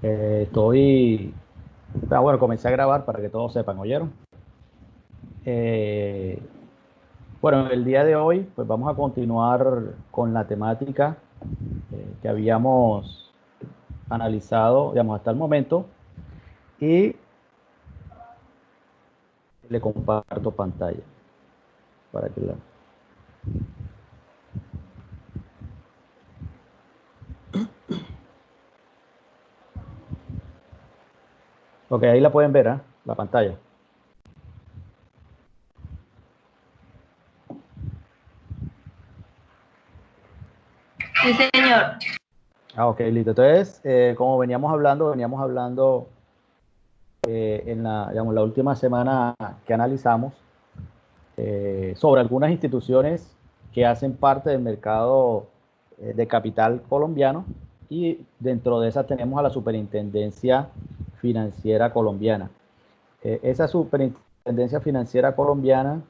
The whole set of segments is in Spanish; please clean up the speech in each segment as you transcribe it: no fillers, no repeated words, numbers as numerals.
Estoy, bueno, comencé a grabar para que todos sepan, ¿oyeron? Eh, bueno, el día de hoy, pues vamos a continuar con la temática que habíamos analizado, digamos, hasta el momento, y le comparto pantalla para que la... Ok, ahí la pueden ver, ¿ah? La pantalla. Sí, señor. Ah, ok, listo. Entonces, como veníamos hablando en la, digamos, la última semana que analizamos, sobre algunas instituciones que hacen parte del mercado de capital colombiano, y dentro de esas tenemos a la Superintendencia Financiera Colombiana. Esa Superintendencia Financiera Colombiana,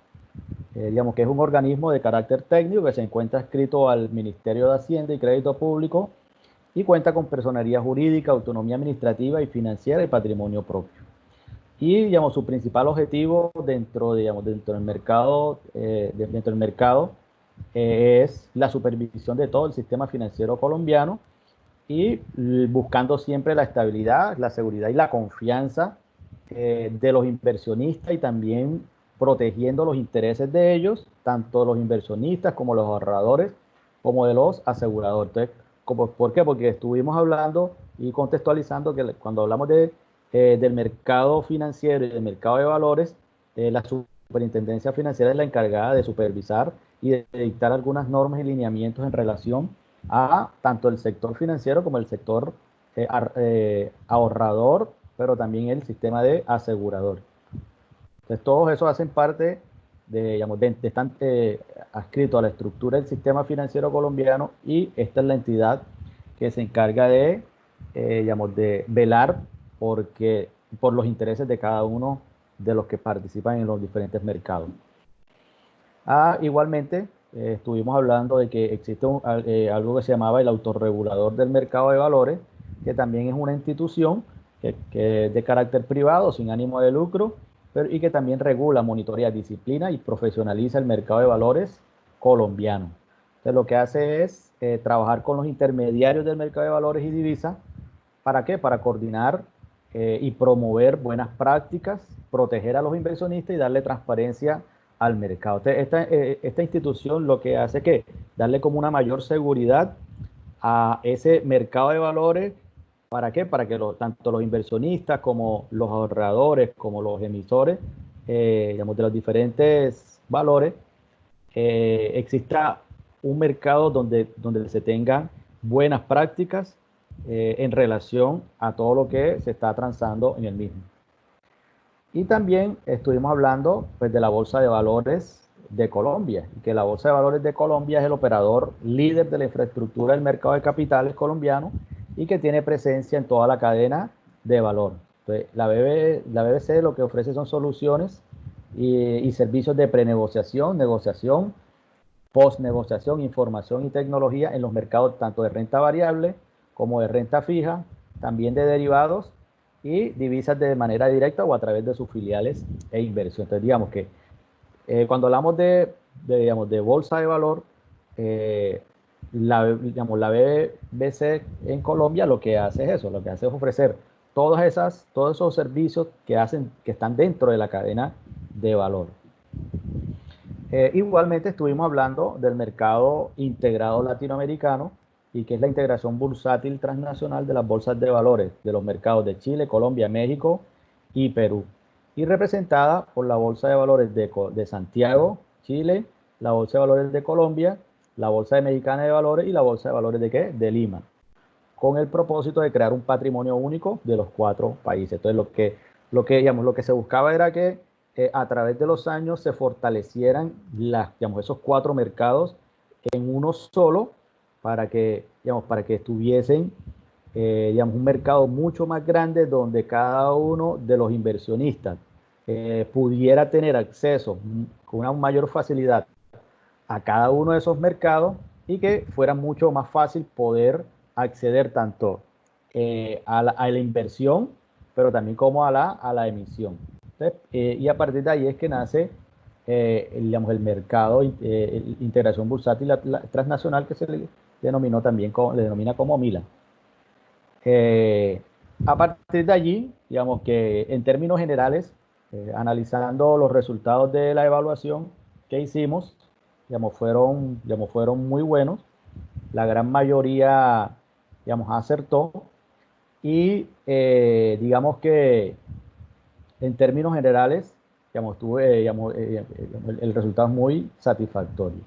digamos que es un organismo de carácter técnico que se encuentra adscrito al Ministerio de Hacienda y Crédito Público y cuenta con personería jurídica, autonomía administrativa y financiera y patrimonio propio. Y digamos, su principal objetivo dentro, digamos, dentro del mercado es la supervisión de todo el sistema financiero colombiano y buscando siempre la estabilidad, la seguridad y la confianza de los inversionistas, y también protegiendo los intereses de ellos, tanto los inversionistas como los ahorradores, como de los aseguradores. Entonces, ¿por qué? Porque estuvimos hablando y contextualizando que cuando hablamos del mercado financiero y del mercado de valores, la superintendencia financiera es la encargada de supervisar y de dictar algunas normas y lineamientos en relación a tanto el sector financiero como el sector ahorrador, pero también el sistema de asegurador. Entonces, todos esos hacen parte digamos, están adscritos a la estructura del sistema financiero colombiano, y esta es la entidad que se encarga digamos, de velar porque, por los intereses de cada uno de los que participan en los diferentes mercados. Igualmente, estuvimos hablando de que existe algo que se llamaba el autorregulador del mercado de valores, que también es una institución que es de carácter privado, sin ánimo de lucro, y que también regula, monitorea, disciplina y profesionaliza el mercado de valores colombiano. Entonces, lo que hace es trabajar con los intermediarios del mercado de valores y divisas. ¿Para qué? Para coordinar y promover buenas prácticas, proteger a los inversionistas y darle transparencia al mercado. Esta institución lo que hace es que darle como una mayor seguridad a ese mercado de valores. ¿Para qué? Para que tanto los inversionistas como los ahorradores, como los emisores, digamos, de los diferentes valores, exista un mercado donde se tengan buenas prácticas en relación a todo lo que se está transando en el mismo. Y también estuvimos hablando, pues, de la Bolsa de Valores de Colombia, que la Bolsa de Valores de Colombia es el operador líder de la infraestructura del mercado de capitales colombiano y que tiene presencia en toda la cadena de valor. Entonces, la BBC lo que ofrece son soluciones y servicios de prenegociación, negociación, post-negociación, información y tecnología en los mercados tanto de renta variable como de renta fija, también de derivados y divisas de manera directa o a través de sus filiales e inversión. Entonces, digamos que cuando hablamos digamos, de bolsa de valor, eh, digamos, la BBC en Colombia lo que hace es eso, lo que hace es ofrecer todos esos servicios que están dentro de la cadena de valor. Igualmente estuvimos hablando del mercado integrado latinoamericano, y que es la integración bursátil transnacional de las bolsas de valores de los mercados de Chile, Colombia, México y Perú, y representada por la Bolsa de Valores de Santiago, Chile, la Bolsa de Valores de Colombia, la Bolsa Mexicana de Valores y la Bolsa de Valores ¿de qué? De Lima, con el propósito de crear un patrimonio único de los cuatro países. Entonces, digamos, lo que se buscaba era que a través de los años se fortalecieran digamos, esos cuatro mercados en uno solo, digamos, para que estuviesen, digamos, un mercado mucho más grande donde cada uno de los inversionistas pudiera tener acceso con una mayor facilidad a cada uno de esos mercados, y que fuera mucho más fácil poder acceder tanto a la inversión, pero también como a la emisión. Entonces, y a partir de ahí es que nace digamos, el mercado integración bursátil transnacional, que se le denominó también le denomina como MILA. A partir de allí, digamos que en términos generales, analizando los resultados de la evaluación que hicimos, digamos, fueron muy buenos. La gran mayoría, digamos, acertó. Y digamos que en términos generales, digamos, el resultado es muy satisfactorio.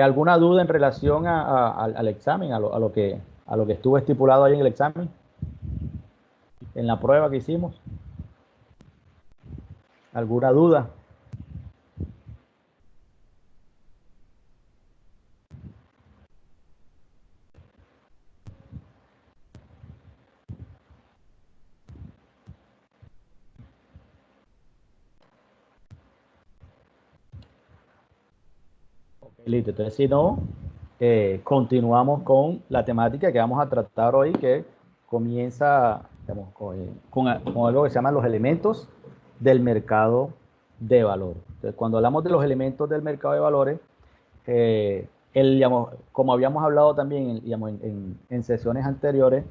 ¿Alguna duda en relación al examen, a lo que estuvo estipulado ahí en el examen, en la prueba que hicimos? ¿Alguna duda? Listo, entonces si no, continuamos con la temática que vamos a tratar hoy, que comienza, digamos, con algo que se llaman los elementos del mercado de valores. Entonces, cuando hablamos de los elementos del mercado de valores, digamos, como habíamos hablado también digamos, en sesiones anteriores,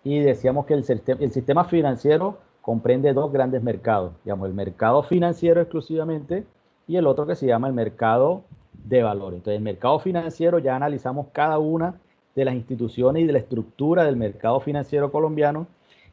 y decíamos que el sistema financiero comprende dos grandes mercados, digamos, el mercado financiero exclusivamente y el otro que se llama el mercado de valores. Entonces, el mercado financiero, ya analizamos cada una de las instituciones y de la estructura del mercado financiero colombiano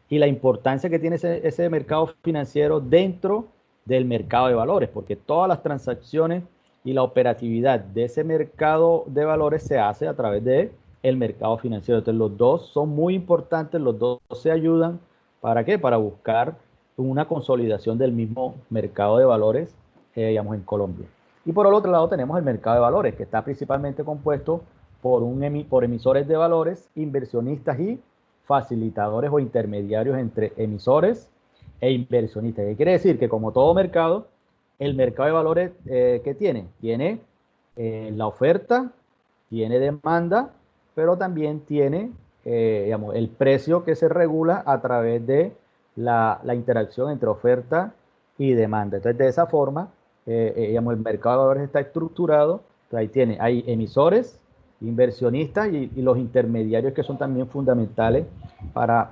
y la importancia que tiene ese mercado financiero dentro del mercado de valores, porque todas las transacciones y la operatividad de ese mercado de valores se hace a través de el mercado financiero. Entonces, los dos son muy importantes, los dos se ayudan. ¿Para qué? Para buscar una consolidación del mismo mercado de valores, digamos, en Colombia. Y por el otro lado tenemos el mercado de valores, que está principalmente compuesto por emisores de valores, inversionistas y facilitadores o intermediarios entre emisores e inversionistas. ¿Qué quiere decir? Que como todo mercado, el mercado de valores, ¿qué tiene? Tiene la oferta, tiene demanda, pero también tiene digamos, el precio que se regula a través de la interacción entre oferta y demanda. Entonces, de esa forma, digamos, el mercado de valores está estructurado. Entonces, hay emisores, inversionistas y los intermediarios, que son también fundamentales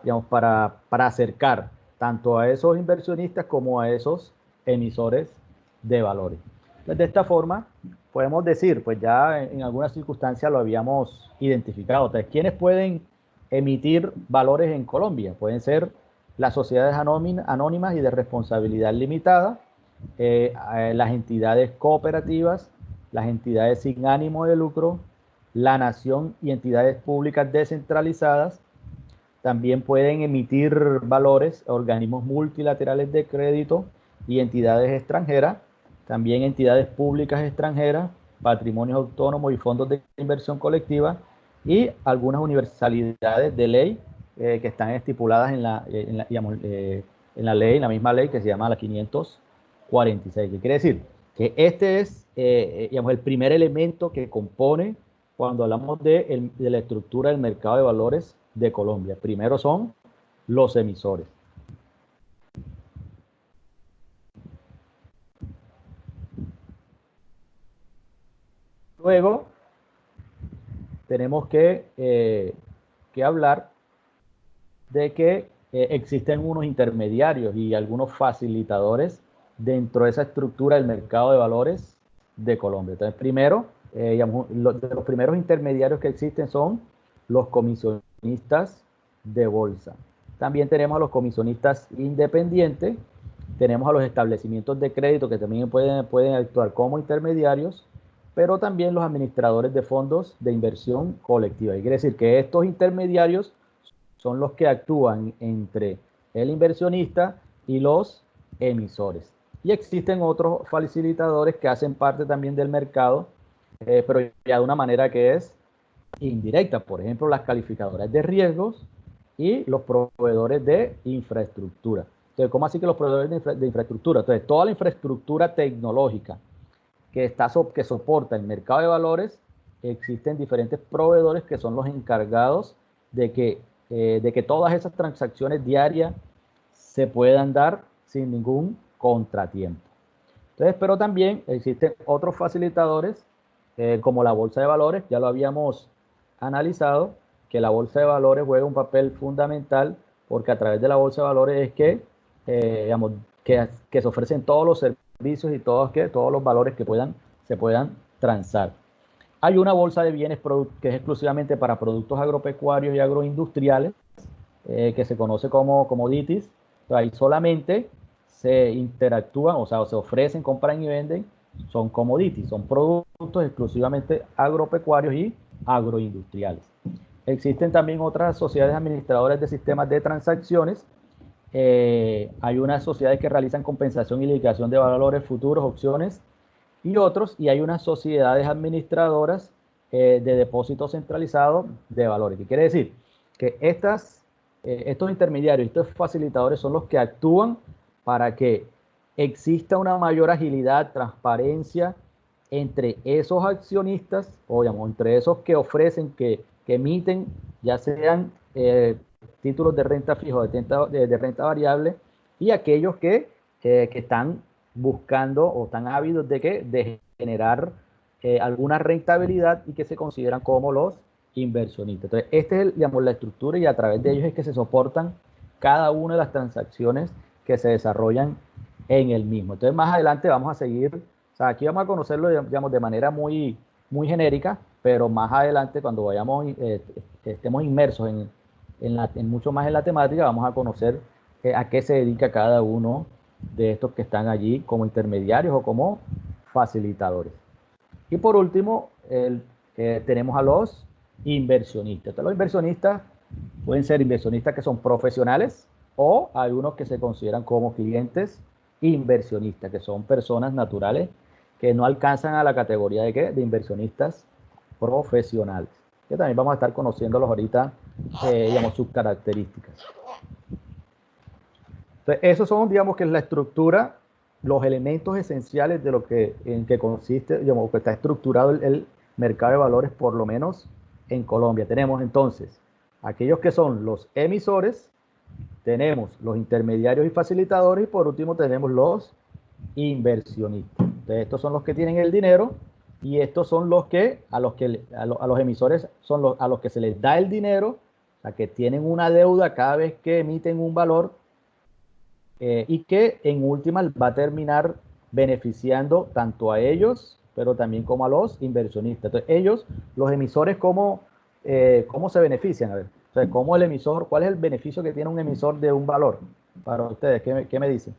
digamos, para acercar tanto a esos inversionistas como a esos emisores de valores. Entonces, de esta forma, podemos decir, pues ya en algunas circunstancias lo habíamos identificado. Entonces, ¿quiénes pueden emitir valores en Colombia? Pueden ser las sociedades anónimas y de responsabilidad limitada, las entidades cooperativas, las entidades sin ánimo de lucro, la nación y entidades públicas descentralizadas. También pueden emitir valores organismos multilaterales de crédito y entidades extranjeras, también entidades públicas extranjeras, patrimonios autónomos y fondos de inversión colectiva, y algunas universalidades de ley que están estipuladas digamos, en la ley, en la misma ley que se llama la 546. ¿Qué quiere decir? Que este es digamos, el primer elemento que compone cuando hablamos de la estructura del mercado de valores de Colombia. Primero son los emisores. Luego tenemos que hablar de que existen unos intermediarios y algunos facilitadores dentro de esa estructura del mercado de valores de Colombia. Entonces, primero, digamos, de los primeros intermediarios que existen son los comisionistas de bolsa. También tenemos a los comisionistas independientes, tenemos a los establecimientos de crédito que también pueden actuar como intermediarios, pero también los administradores de fondos de inversión colectiva. Y quiere decir que estos intermediarios son los que actúan entre el inversionista y los emisores. Y existen otros facilitadores que hacen parte también del mercado, pero ya de una manera que es indirecta. Por ejemplo, las calificadoras de riesgos y los proveedores de infraestructura. Entonces, ¿cómo así que los proveedores de infraestructura? Entonces, toda la infraestructura tecnológica que soporta el mercado de valores, existen diferentes proveedores que son los encargados de que de que todas esas transacciones diarias se puedan dar sin ningún contratiempo. Entonces, pero también existen otros facilitadores, como la bolsa de valores, ya lo habíamos analizado, que la bolsa de valores juega un papel fundamental porque a través de la bolsa de valores es que, digamos, que se ofrecen todos los servicios y todos los valores que se puedan transar. Hay una bolsa de bienes que es exclusivamente para productos agropecuarios y agroindustriales, que se conoce como commodities. Ahí solamente se interactúan, o sea, se ofrecen, compran y venden, son commodities, son productos exclusivamente agropecuarios y agroindustriales. Existen también otras sociedades administradoras de sistemas de transacciones. Hay unas sociedades que realizan compensación y liquidación de valores futuros, opciones y otros, y hay unas sociedades administradoras de depósitos centralizados de valores. ¿Qué quiere decir? Que estos intermediarios, estos facilitadores son los que actúan para que exista una mayor agilidad, transparencia entre esos accionistas, o digamos, entre esos que ofrecen, que emiten, ya sean títulos de renta fija o de renta variable, y aquellos que están buscando o están ávidos de generar alguna rentabilidad y que se consideran como los inversionistas. Entonces, esta es, digamos, la estructura, y a través de ellos es que se soportan cada una de las transacciones que se desarrollan en el mismo. Entonces, más adelante vamos a seguir, o sea, aquí vamos a conocerlo, digamos, de manera muy genérica, pero más adelante, cuando estemos inmersos en mucho más en la temática, vamos a conocer a qué se dedica cada uno de estos que están allí como intermediarios o como facilitadores. Y por último, tenemos a los inversionistas. Entonces, los inversionistas pueden ser inversionistas que son profesionales, o hay unos que se consideran como clientes inversionistas, que son personas naturales que no alcanzan a la categoría de inversionistas profesionales, que también vamos a estar conociéndolos ahorita, digamos, sus características. Entonces, esos son, digamos, que es la estructura, los elementos esenciales de lo en que consiste, digamos, que está estructurado el mercado de valores, por lo menos en Colombia. Tenemos entonces aquellos que son los emisores, tenemos los intermediarios y facilitadores, y por último tenemos los inversionistas. Entonces, estos son los que tienen el dinero, y estos son los que a los emisores son a los que se les da el dinero, o sea, que tienen una deuda cada vez que emiten un valor, y que en última va a terminar beneficiando tanto a ellos, pero también como a los inversionistas. Entonces, ellos, los emisores, ¿cómo se benefician? A ver, o sea, ¿cómo el emisor, cuál es el beneficio que tiene un emisor de un valor? Para ustedes, ¿qué me dicen?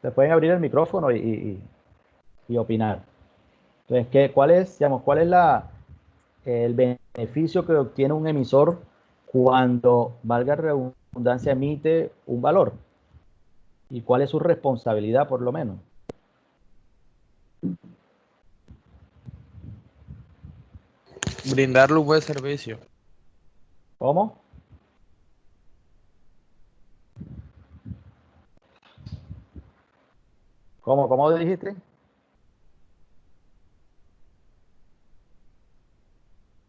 Se pueden abrir el micrófono y opinar. Entonces, ¿cuál es el beneficio que obtiene un emisor cuando, valga la redundancia, emite un valor? ¿Y cuál es su responsabilidad, por lo menos? Brindarle un buen servicio. ¿Cómo? ¿Cómo dijiste?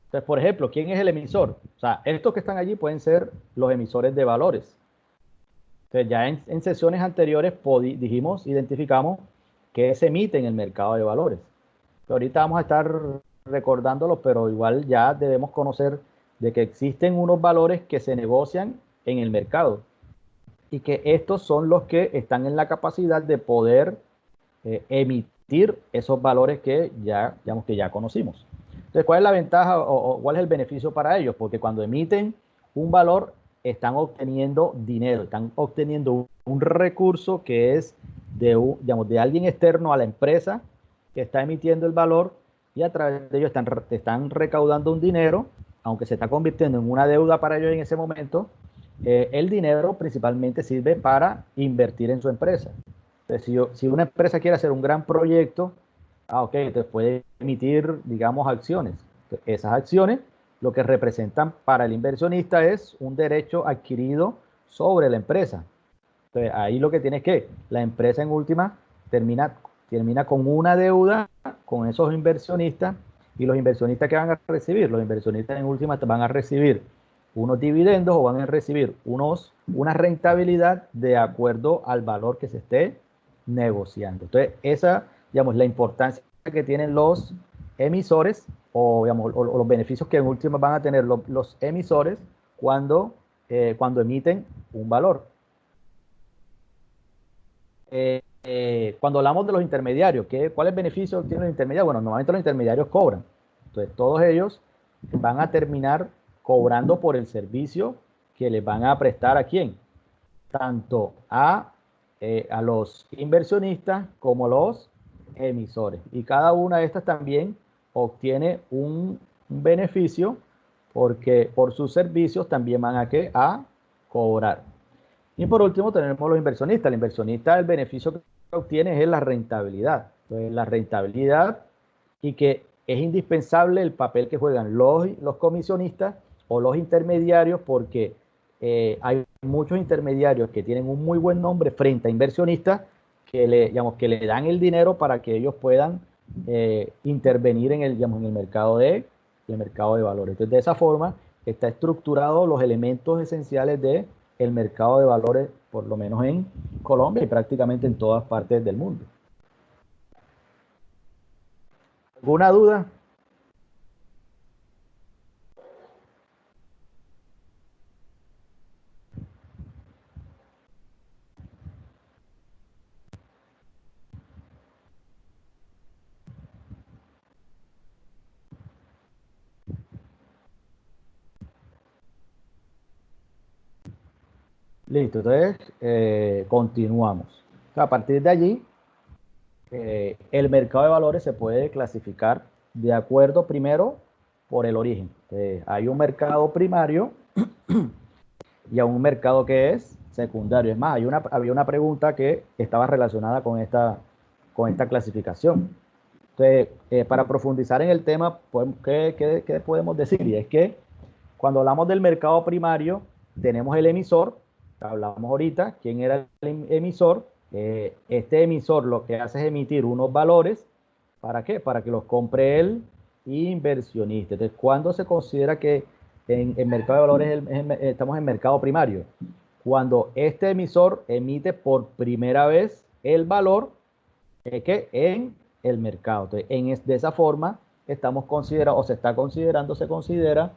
Entonces, por ejemplo, ¿quién es el emisor? O sea, estos que están allí pueden ser los emisores de valores. Entonces, ya en sesiones anteriores identificamos que se emite en el mercado de valores. Pero ahorita vamos a estar recordándolo, pero igual ya debemos conocer de que existen unos valores que se negocian en el mercado, y que estos son los que están en la capacidad de poder emitir esos valores que digamos, que ya conocimos. Entonces, ¿cuál es la ventaja o cuál es el beneficio para ellos? Porque cuando emiten un valor, están obteniendo dinero, están obteniendo un recurso que es digamos, de alguien externo a la empresa que está emitiendo el valor, y a través de ellos están recaudando un dinero, aunque se está convirtiendo en una deuda para ellos en ese momento. El dinero principalmente sirve para invertir en su empresa. Entonces, si una empresa quiere hacer un gran proyecto, ok, entonces puede emitir, digamos, acciones. Esas acciones lo que representan para el inversionista es un derecho adquirido sobre la empresa. Entonces, ahí lo que tiene es que la empresa en última termina con una deuda con esos inversionistas, y los inversionistas que van a recibir, los inversionistas en última van a recibir unos dividendos o van a recibir una rentabilidad de acuerdo al valor que se esté negociando. Entonces, esa, digamos, la importancia que tienen los emisores o, digamos, o los beneficios que en última van a tener los emisores cuando emiten un valor. Cuando hablamos de los intermediarios, ¿cuáles beneficios tienen los intermediarios? Bueno, normalmente los intermediarios cobran. Entonces, todos ellos van a terminar cobrando por el servicio que les van a prestar ¿a quién? Tanto a los inversionistas como a los emisores. Y cada una de estas también obtiene un beneficio porque por sus servicios también van a cobrar. Y por último tenemos los inversionistas. El inversionista, el beneficio que obtiene es la rentabilidad. Entonces, la rentabilidad, y que es indispensable el papel que juegan los comisionistas o los intermediarios, porque hay muchos intermediarios que tienen un muy buen nombre frente a inversionistas que le dan el dinero para que ellos puedan intervenir en el mercado de valores. Entonces, de esa forma está estructurado los elementos esenciales de el mercado de valores, por lo menos en Colombia y prácticamente en todas partes del mundo. ¿Alguna duda? Listo, entonces continuamos. O sea, a partir de allí, el mercado de valores se puede clasificar de acuerdo primero por el origen. Hay un mercado primario y hay un mercado que es secundario. Es más, había una pregunta que estaba relacionada con esta clasificación. Entonces, para profundizar en el tema, ¿qué podemos decir? Y es que cuando hablamos del mercado primario, tenemos el emisor, hablamos ahorita, ¿quién era el emisor? Este emisor lo que hace es emitir unos valores, ¿para qué? Para que los compre el inversionista. Entonces, ¿cuándo se considera que en el mercado de valores estamos en mercado primario? Cuando este emisor emite por primera vez el valor que en el mercado. Entonces, de esa forma estamos considerando, o se considera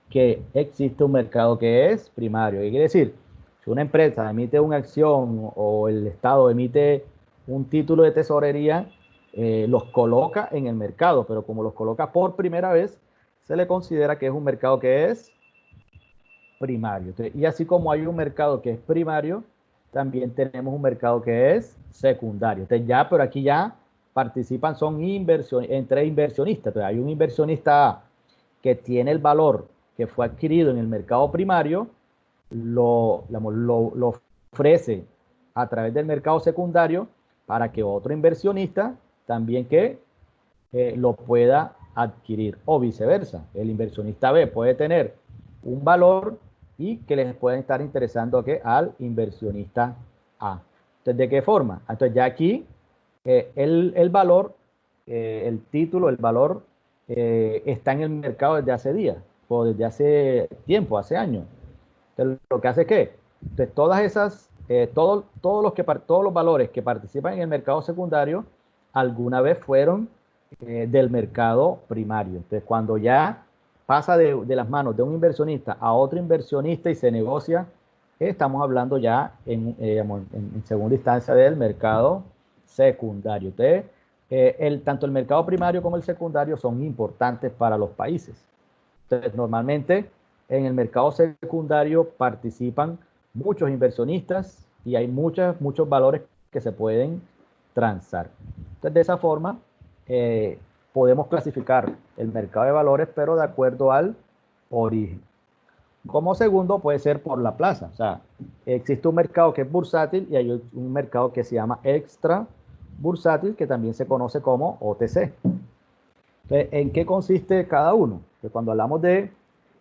que existe un mercado que es primario. ¿Qué quiere decir? Si una empresa emite una acción o el Estado emite un título de tesorería, los coloca en el mercado, pero como los coloca por primera vez, se le considera que es un mercado que es primario. Entonces, y así como hay un mercado que es primario, también tenemos un mercado que es secundario. Entonces, pero aquí ya participan, son entre inversionistas. Entonces, hay un inversionista A que tiene el valor que fue adquirido en el mercado primario, lo ofrece a través del mercado secundario para que otro inversionista también lo pueda adquirir, o viceversa. El inversionista B puede tener un valor y que les puede estar interesando al inversionista A. Entonces, ¿de qué forma? Entonces, ya aquí el valor, el título, el valor está en el mercado desde hace días o desde hace tiempo, hace años. Entonces, lo que hace es que todas esas, todos los valores que participan en el mercado secundario alguna vez fueron del mercado primario. Entonces, cuando ya pasa de las manos de un inversionista a otro inversionista y se negocia, estamos hablando ya en segunda instancia del mercado secundario. Entonces, tanto el mercado primario como el secundario son importantes para los países. Entonces, normalmente en el mercado secundario participan muchos inversionistas y hay muchos valores que se pueden transar. Entonces, de esa forma, podemos clasificar el mercado de valores, pero de acuerdo al origen. Como segundo, puede ser por la plaza. O sea, existe un mercado que es bursátil y hay un mercado que se llama extra bursátil, que también se conoce como OTC. Entonces, ¿en qué consiste cada uno? Pues cuando hablamos de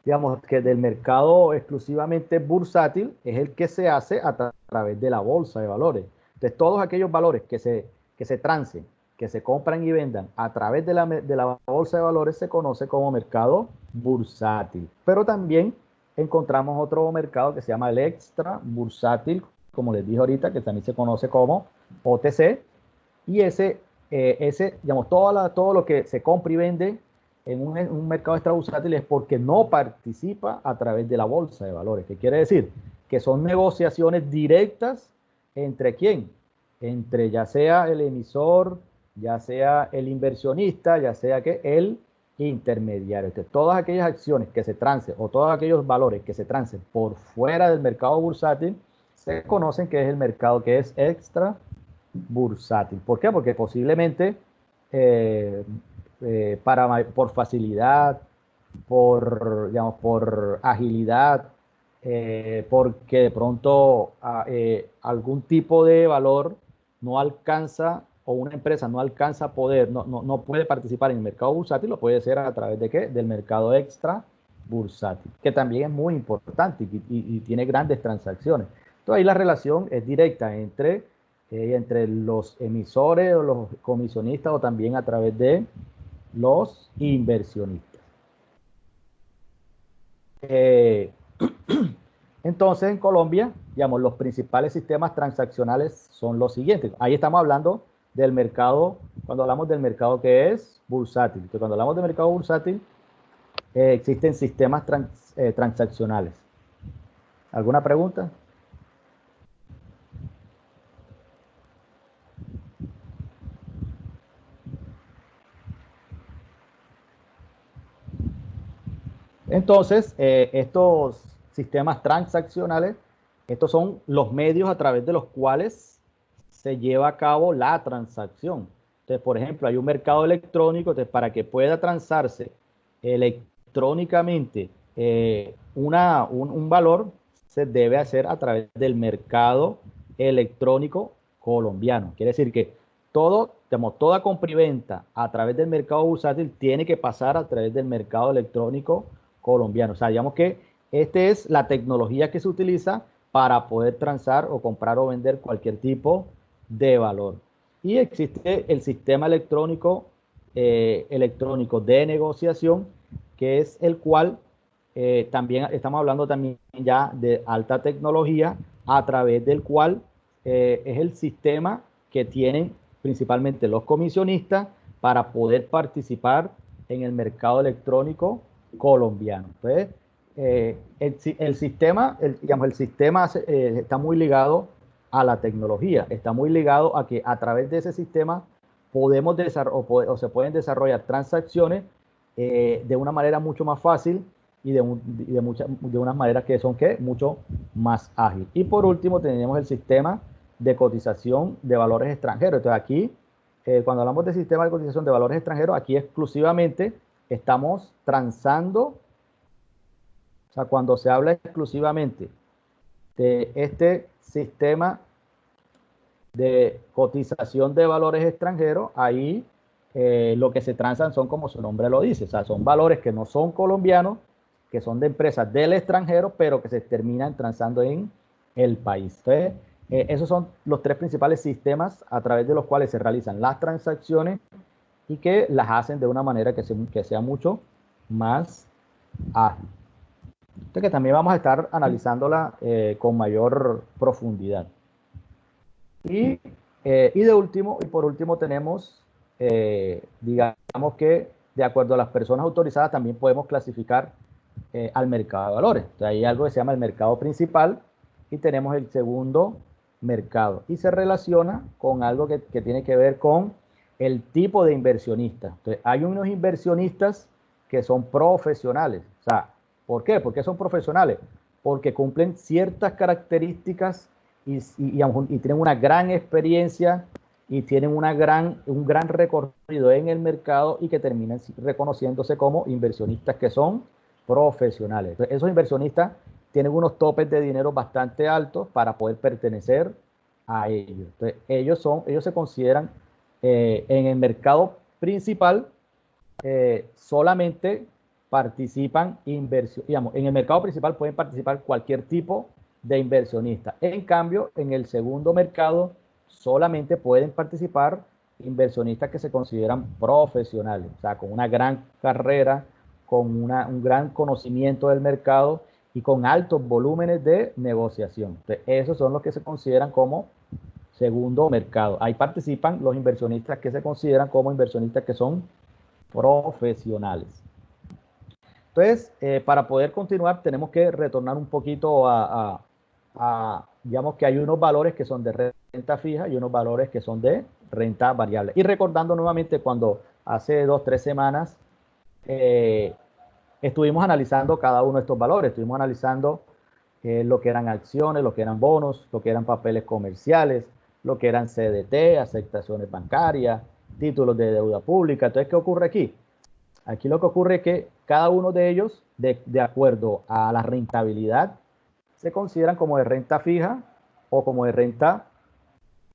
digamos que del mercado exclusivamente bursátil es el que se hace a través de la bolsa de valores. Entonces, todos aquellos valores que se trancen, que se compran y vendan a través de la bolsa de valores se conoce como mercado bursátil. Pero también encontramos otro mercado que se llama el extra bursátil, como les dije ahorita, que también se conoce como OTC, y digamos, todo lo que se compra y vende en un mercado extrabursátil es porque no participa a través de la bolsa de valores. ¿Qué quiere decir? Que son negociaciones directas entre quién, entre ya sea el emisor, ya sea el inversionista, ya sea que el intermediario. Entonces, todas aquellas acciones que se trancen o todos aquellos valores que se trancen por fuera del mercado bursátil se conocen que es el mercado que es extra bursátil. ¿Por qué? Porque posiblemente eh, por facilidad, digamos, por agilidad, porque de pronto algún tipo de valor no alcanza o una empresa no alcanza a poder, no puede participar en el mercado bursátil, lo puede hacer a través de qué? Del mercado extra bursátil, que también es muy importante y tiene grandes transacciones. Entonces ahí la relación es directa entre los emisores o los comisionistas o también a través de los inversionistas. Eh, entonces, en Colombia, digamos, los principales sistemas transaccionales son los siguientes. Ahí estamos hablando del mercado, cuando hablamos del mercado que es bursátil. Entonces, cuando hablamos de mercado bursátil, existen sistemas transaccionales. ¿Alguna pregunta? Entonces, estos sistemas transaccionales, estos son los medios a través de los cuales se lleva a cabo la transacción. Entonces, por ejemplo, hay un mercado electrónico, entonces para que pueda transarse electrónicamente un valor, se debe hacer a través del mercado electrónico colombiano. Quiere decir que toda compra y venta a través del mercado bursátil tiene que pasar a través del mercado electrónico colombiano. O sea, digamos que esta es la tecnología que se utiliza para poder transar o comprar o vender cualquier tipo de valor. Y existe el sistema electrónico de negociación, que es el cual también estamos hablando también ya de alta tecnología, a través del cual es el sistema que tienen principalmente los comisionistas para poder participar en el mercado electrónico colombiano. Entonces, el sistema, digamos, el sistema está muy ligado a la tecnología, está muy ligado a que a través de ese sistema podemos o se pueden desarrollar transacciones de una manera mucho más fácil y de unas maneras que son mucho más ágil. Y por último tenemos el sistema de cotización de valores extranjeros. Entonces aquí, cuando hablamos del sistema de cotización de valores extranjeros, aquí exclusivamente estamos transando, o sea, cuando se habla exclusivamente de este sistema de cotización de valores extranjeros, ahí lo que se transan son, como su nombre lo dice, o sea, son valores que no son colombianos, que son de empresas del extranjero, pero que se terminan transando en el país. Entonces, esos son los tres principales sistemas a través de los cuales se realizan las transacciones y que las hacen de una manera que sea mucho más ágil. Entonces, que también vamos a estar analizándola con mayor profundidad. Y por último tenemos, digamos que de acuerdo a las personas autorizadas también podemos clasificar al mercado de valores. Entonces, hay algo que se llama el mercado principal y tenemos el segundo mercado. Y se relaciona con algo que tiene que ver con el tipo de inversionista. Entonces, hay unos inversionistas que son profesionales. O sea, ¿por qué? ¿Por qué son profesionales? Porque cumplen ciertas características y tienen una gran experiencia y tienen un gran recorrido en el mercado y que terminan reconociéndose como inversionistas que son profesionales. Entonces, esos inversionistas tienen unos topes de dinero bastante altos para poder pertenecer a ellos. Entonces, ellos se consideran en el mercado principal solamente participan digamos, en el mercado principal pueden participar cualquier tipo de inversionista. En cambio, en el segundo mercado solamente pueden participar inversionistas que se consideran profesionales, o sea, con una gran carrera, con un gran conocimiento del mercado y con altos volúmenes de negociación. Entonces, esos son los que se consideran como segundo mercado. Ahí participan los inversionistas que se consideran como inversionistas que son profesionales. Entonces, para poder continuar, tenemos que retornar un poquito digamos que hay unos valores que son de renta fija y unos valores que son de renta variable. Y recordando nuevamente cuando hace 2 o 3 semanas estuvimos analizando cada uno de estos valores, estuvimos analizando lo que eran acciones, lo que eran bonos, lo que eran papeles comerciales, lo que eran CDT, aceptaciones bancarias, títulos de deuda pública. Entonces, ¿qué ocurre aquí? Aquí lo que ocurre es que cada uno de ellos, de acuerdo a la rentabilidad, se consideran como de renta fija o como de renta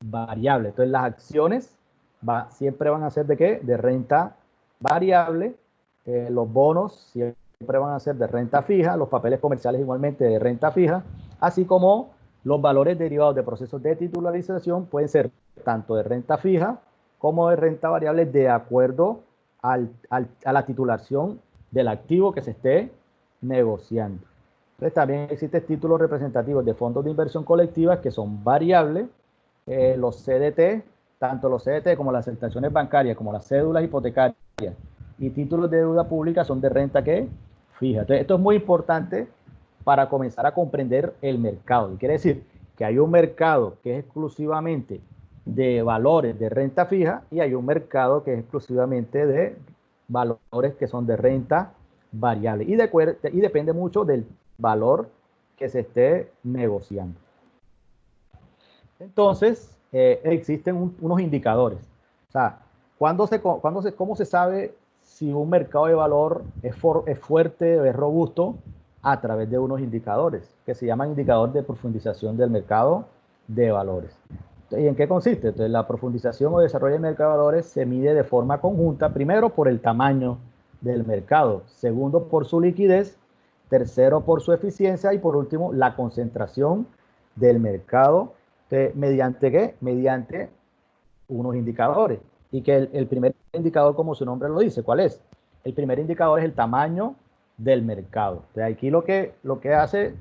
variable. Entonces, las acciones siempre van a ser ¿de qué? De renta variable. Los bonos siempre van a ser de renta fija. Los papeles comerciales igualmente de renta fija. Así como los valores derivados de procesos de titularización pueden ser tanto de renta fija como de renta variable de acuerdo a la titulación del activo que se esté negociando. Entonces también existen títulos representativos de fondos de inversión colectiva que son variables. Los CDT, tanto los CDT como las aceptaciones bancarias, como las cédulas hipotecarias y títulos de deuda pública son de renta que fija. Entonces, esto es muy importante para comenzar a comprender el mercado. Y quiere decir que hay un mercado que es exclusivamente de valores de renta fija y hay un mercado que es exclusivamente de valores que son de renta variable. Y depende mucho del valor que se esté negociando. Entonces, existen unos indicadores. O sea, ¿cómo se sabe si un mercado de valor es fuerte o es robusto? A través de unos indicadores que se llaman indicador de profundización del mercado de valores. ¿Y en qué consiste? Entonces, la profundización o desarrollo del mercado de valores se mide de forma conjunta, primero por el tamaño del mercado, segundo por su liquidez, tercero por su eficiencia y por último la concentración del mercado. ¿Mediante qué? Mediante unos indicadores. Y que el primer indicador, como su nombre lo dice, ¿cuál es? El primer indicador es el tamaño del mercado. Entonces, aquí lo que hace,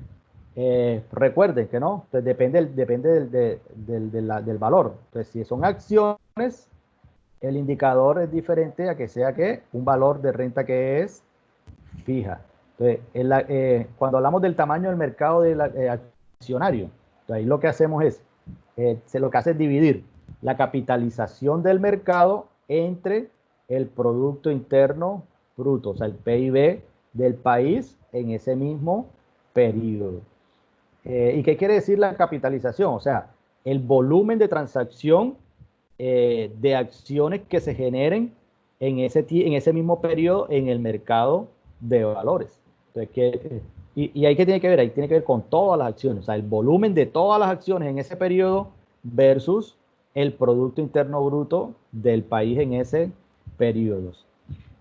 recuerden que no, entonces depende del valor. Entonces, si son acciones, el indicador es diferente a que sea que un valor de renta que es fija. Entonces, cuando hablamos del tamaño del mercado del accionario, ahí lo que hacemos es, lo que hace es dividir la capitalización del mercado entre el Producto Interno Bruto, o sea, el PIB del país en ese mismo periodo. ¿Y qué quiere decir la capitalización? O sea, el volumen de transacción de acciones que se generen en ese mismo periodo en el mercado de valores. Entonces, y ahí que tiene que ver, ahí tiene que ver con todas las acciones, o sea, el volumen de todas las acciones en ese periodo versus el Producto Interno Bruto del país en ese periodo.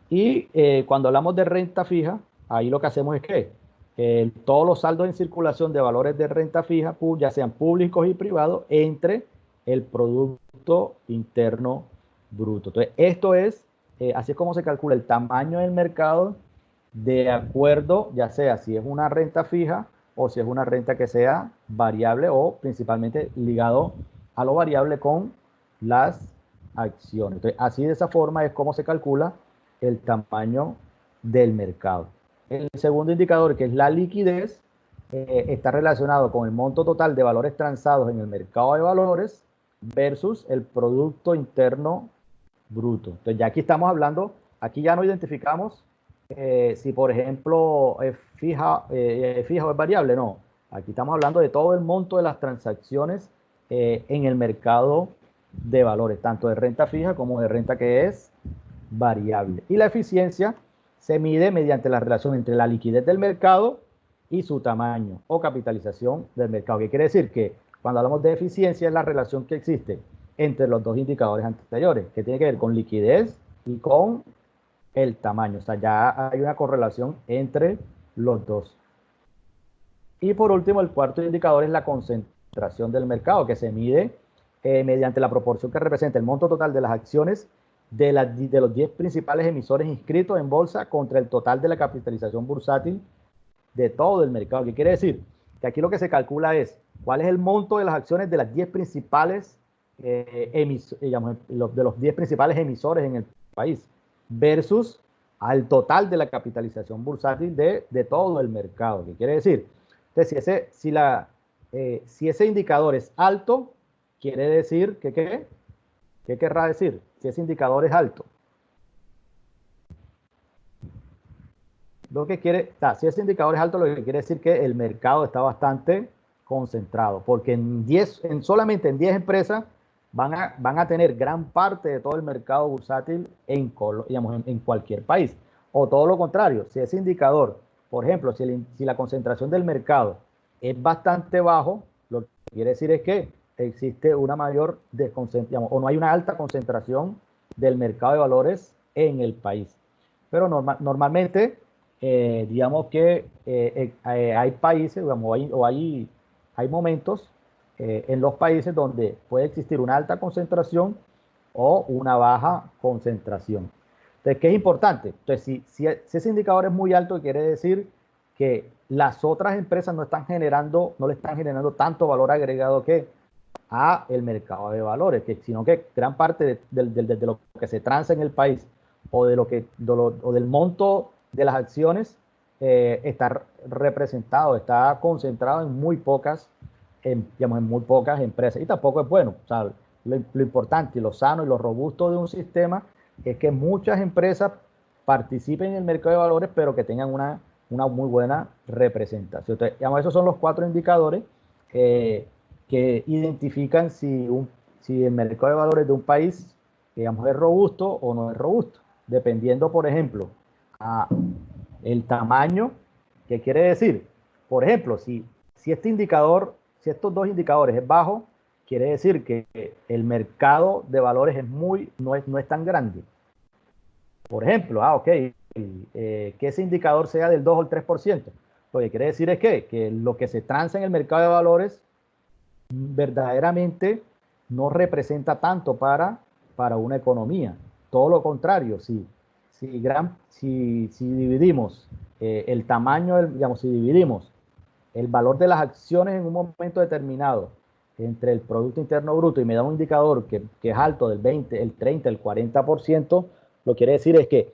Y cuando hablamos de renta fija, ahí lo que hacemos es que todos los saldos en circulación de valores de renta fija, ya sean públicos y privados, entre el Producto Interno Bruto. Entonces, esto es, así es como se calcula el tamaño del mercado de acuerdo, ya sea si es una renta fija o si es una renta que sea variable o principalmente ligado a lo variable con las acciones. Entonces, así de esa forma es como se calcula el tamaño del mercado. El segundo indicador, que es la liquidez, está relacionado con el monto total de valores transados en el mercado de valores versus el Producto Interno Bruto. Entonces, ya aquí estamos hablando, aquí ya no identificamos si, por ejemplo, es fija o es variable. No, aquí estamos hablando de todo el monto de las transacciones en el mercado de valores, tanto de renta fija como de renta que es variable. Y la eficiencia se mide mediante la relación entre la liquidez del mercado y su tamaño o capitalización del mercado. ¿Qué quiere decir? Que cuando hablamos de eficiencia es la relación que existe entre los dos indicadores anteriores, que tiene que ver con liquidez y con el tamaño. O sea, ya hay una correlación entre los dos. Y por último, el cuarto indicador es la concentración del mercado, que se mide mediante la proporción que representa el monto total de las acciones de los 10 principales emisores inscritos en bolsa contra el total de la capitalización bursátil de todo el mercado. ¿Qué quiere decir? Que aquí lo que se calcula es cuál es el monto de las acciones de las 10 principales de los 10 principales emisores en el país versus al total de la capitalización bursátil de todo el mercado. ¿Qué quiere decir? Entonces, si ese indicador es alto, quiere decir que ¿qué querrá decir? Si ese indicador es alto. Lo que quiere, o sea, si ese indicador es alto, lo que quiere decir que el mercado está bastante concentrado, porque solamente en 10 empresas van a tener gran parte de todo el mercado bursátil digamos, en cualquier país. O todo lo contrario, si ese indicador, por ejemplo, si la concentración del mercado es bastante bajo, lo que quiere decir es que existe una mayor desconcentración, o no hay una alta concentración del mercado de valores en el país. Pero normalmente digamos que hay países, digamos, hay momentos en los países donde puede existir una alta concentración o una baja concentración. Entonces, ¿qué es importante? Entonces, si ese indicador es muy alto, quiere decir que las otras empresas no le están generando tanto valor agregado que a el mercado de valores, sino que gran parte de lo que se transa en el país o o del monto de las acciones está representado, está concentrado digamos, en muy pocas empresas. Y tampoco es bueno. O sea, lo importante y lo sano y lo robusto de un sistema es que muchas empresas participen en el mercado de valores, pero que tengan una muy buena representación. Entonces, digamos, esos son los 4 indicadores que identifican si el mercado de valores de un país, digamos, es robusto o no es robusto, dependiendo, por ejemplo, el tamaño. ¿Qué quiere decir? Por ejemplo, si estos dos indicadores es bajo, quiere decir que el mercado de valores no es tan grande. Por ejemplo, que ese indicador sea del 2 o el 3%. Lo que quiere decir es que lo que se transa en el mercado de valores verdaderamente no representa tanto para una economía. Todo lo contrario, si dividimos el tamaño, digamos, si dividimos el valor de las acciones en un momento determinado entre el Producto Interno Bruto y me da un indicador que es alto del 20, el 30, el 40%, lo que quiere decir es que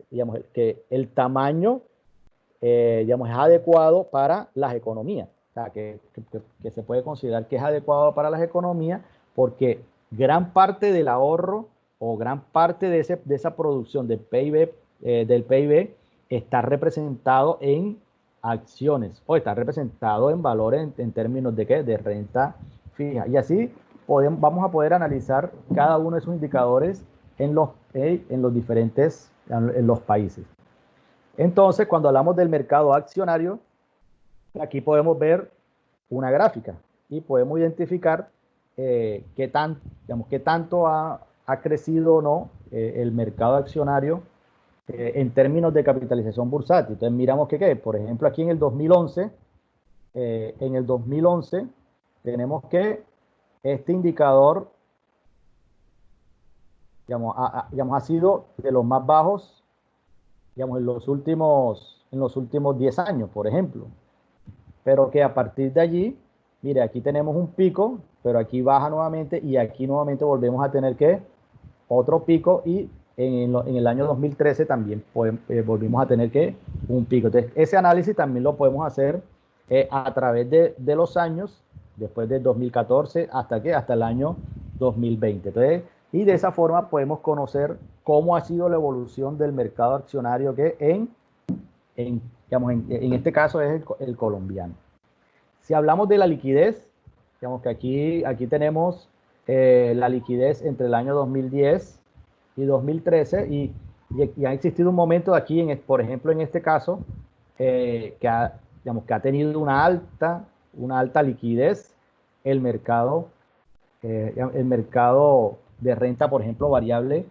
digamos, que el tamaño, digamos, es adecuado para las economías. O sea, que se puede considerar que es adecuado para las economías porque gran parte del ahorro o gran parte de esa producción del PIB está representado en acciones o está representado en valores en términos de ¿qué? De renta fija. Y así vamos a poder analizar cada uno de esos indicadores en los países. Entonces, cuando hablamos del mercado accionario, aquí podemos ver una gráfica y podemos identificar qué tanto ha crecido o no el mercado accionario en términos de capitalización bursátil. Entonces miramos que, por ejemplo, aquí en el 2011, tenemos que este indicador, digamos, ha sido de los más bajos, digamos, en los últimos 10 años, por ejemplo. Pero que a partir de allí, mire, aquí tenemos un pico, pero aquí baja nuevamente y aquí nuevamente volvemos a tener otro pico y en el año 2013 también volvimos a tener un pico. Entonces, ese análisis también lo podemos hacer a través de los años, después del 2014 hasta el año 2020. Entonces, y de esa forma podemos conocer cómo ha sido la evolución del mercado accionario digamos, en este caso es el colombiano. Si hablamos de la liquidez, digamos que aquí tenemos la liquidez entre el año 2010 y 2013 y ha existido un momento aquí, por ejemplo, en este caso, digamos, que ha tenido una alta liquidez el mercado de renta, por ejemplo, variable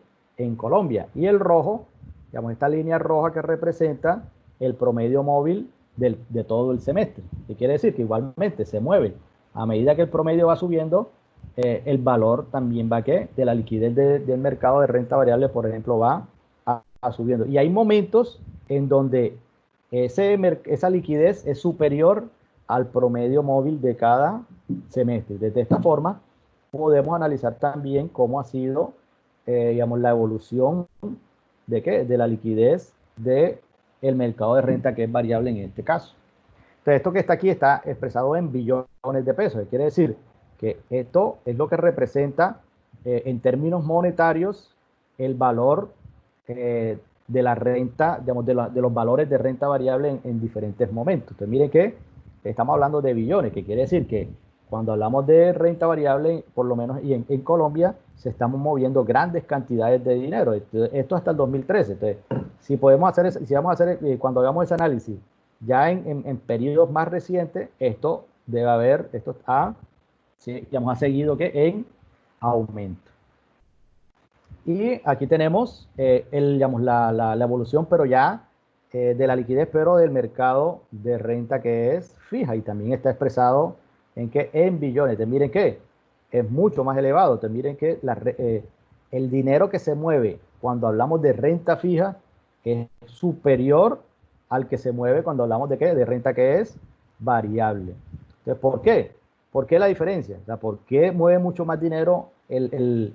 en Colombia. Y el rojo, digamos, esta línea roja que representa el promedio móvil de todo el semestre. ¿Qué quiere decir? Que igualmente se mueve. A medida que el promedio va subiendo, el valor también va de la liquidez del mercado de renta variable, por ejemplo, va subiendo. Y hay momentos en donde esa liquidez es superior al promedio móvil de cada semestre. De esta forma, podemos analizar también cómo ha sido, digamos, la evolución de la liquidez del mercado de renta, que es variable en este caso. Entonces, esto que está aquí está expresado en billones de pesos. Quiere decir que esto es lo que representa en términos monetarios el valor de la renta, digamos, de los valores de renta variable en diferentes momentos. Entonces, miren que estamos hablando de billones, que quiere decir que cuando hablamos de renta variable, por lo menos y en Colombia, se están moviendo grandes cantidades de dinero. Esto hasta el 2013. Entonces, si podemos hacer, si vamos a hacer, cuando hagamos ese análisis, ya en periodos más recientes, esto debe haber, esto sí, digamos, ha seguido que en aumento. Y aquí tenemos digamos, la evolución, pero ya de la liquidez, pero del mercado de renta que es fija, y también está expresado en billones. Te miren que es mucho más elevado. Te miren que el dinero que se mueve cuando hablamos de renta fija es superior al que se mueve cuando hablamos de qué, de renta que es variable. Entonces, ¿por qué? ¿Por qué la diferencia? O sea, ¿por qué mueve mucho más dinero el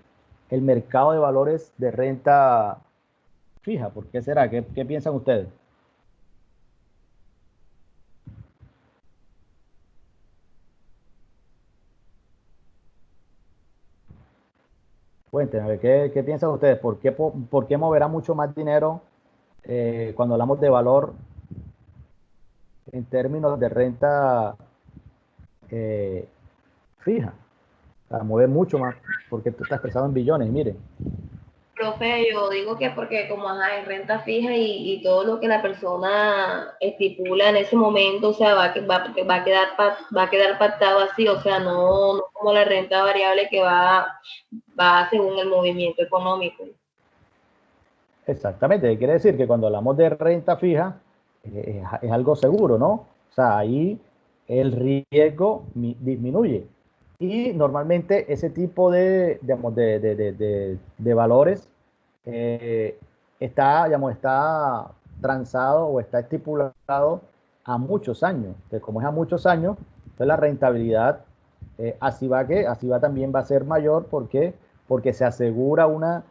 mercado de valores de renta fija? ¿Por qué será? ¿Qué piensan ustedes? Cuéntenme, a ver, ¿qué piensan ustedes? ¿Por qué moverá mucho más dinero cuando hablamos de valor en términos de renta eh, fija? O sea, mueve mucho más, porque esto está expresado en billones, miren. Profe, yo digo que porque como ajá, es renta fija y todo lo que la persona estipula en ese momento, o sea, va a quedar pactado así, o sea, no como la renta variable que va según el movimiento económico. Exactamente, quiere decir que cuando hablamos de renta fija, es algo seguro, ¿no? O sea, ahí el riesgo disminuye. Y normalmente ese tipo digamos, de valores digamos, está transado o está estipulado a muchos años. Entonces, como es a muchos años, entonces la rentabilidad así va también va a ser mayor porque se asegura una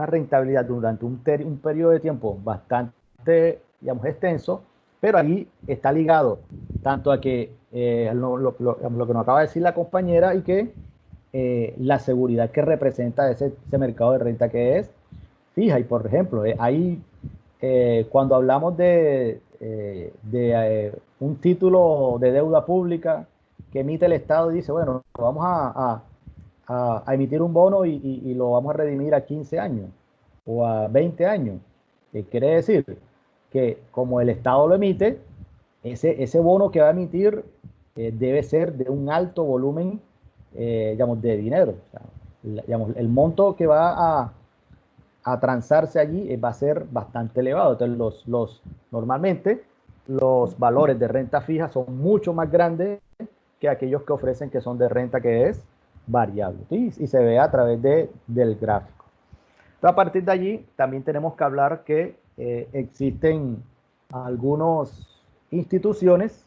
rentabilidad durante un periodo de tiempo bastante, digamos, extenso, pero ahí está ligado tanto a que lo que nos acaba de decir la compañera y que la seguridad que representa ese mercado de renta que es fija. Y por ejemplo, ahí cuando hablamos de un título de deuda pública que emite el Estado y dice, bueno, vamos a emitir un bono y lo vamos a redimir a 15 años o a 20 años. Quiere decir que como el Estado lo emite, ese bono que va a emitir debe ser de un alto volumen, digamos, de dinero. O sea, digamos, el monto que va a transarse allí va a ser bastante elevado. Entonces, normalmente los valores de renta fija son mucho más grandes que aquellos que ofrecen que son de renta que es variable. ¿Sí? Y se ve a través del gráfico. Entonces, a partir de allí, también tenemos que hablar que existen algunas instituciones